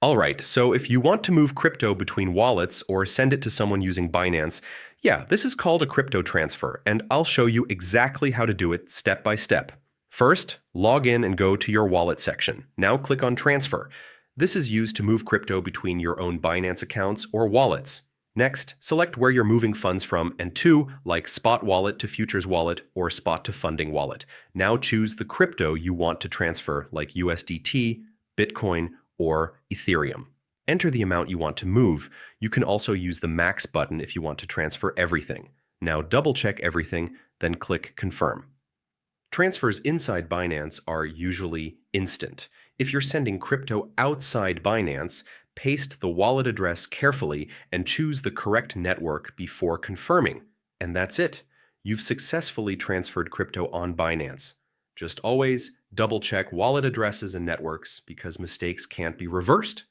All right, so if you want to move crypto between wallets or send it to someone using Binance, yeah, this is called a crypto transfer, and I'll show you exactly how to do it step by step. First, log in and go to your wallet section. Now click on Transfer. This is used to move crypto between your own Binance accounts or wallets. Next, select where you're moving funds from and to, like Spot Wallet to Futures Wallet or Spot to Funding Wallet. Now choose the crypto you want to transfer, like USDT, Bitcoin, or Ethereum. Enter the amount you want to move. You can also use the max button if you want to transfer everything. Now double check everything, then click Confirm. Transfers inside Binance are usually instant. If you're sending crypto outside Binance, paste the wallet address carefully and choose the correct network before confirming. And that's it. You've successfully transferred crypto on Binance. Just always double check wallet addresses and networks because mistakes can't be reversed.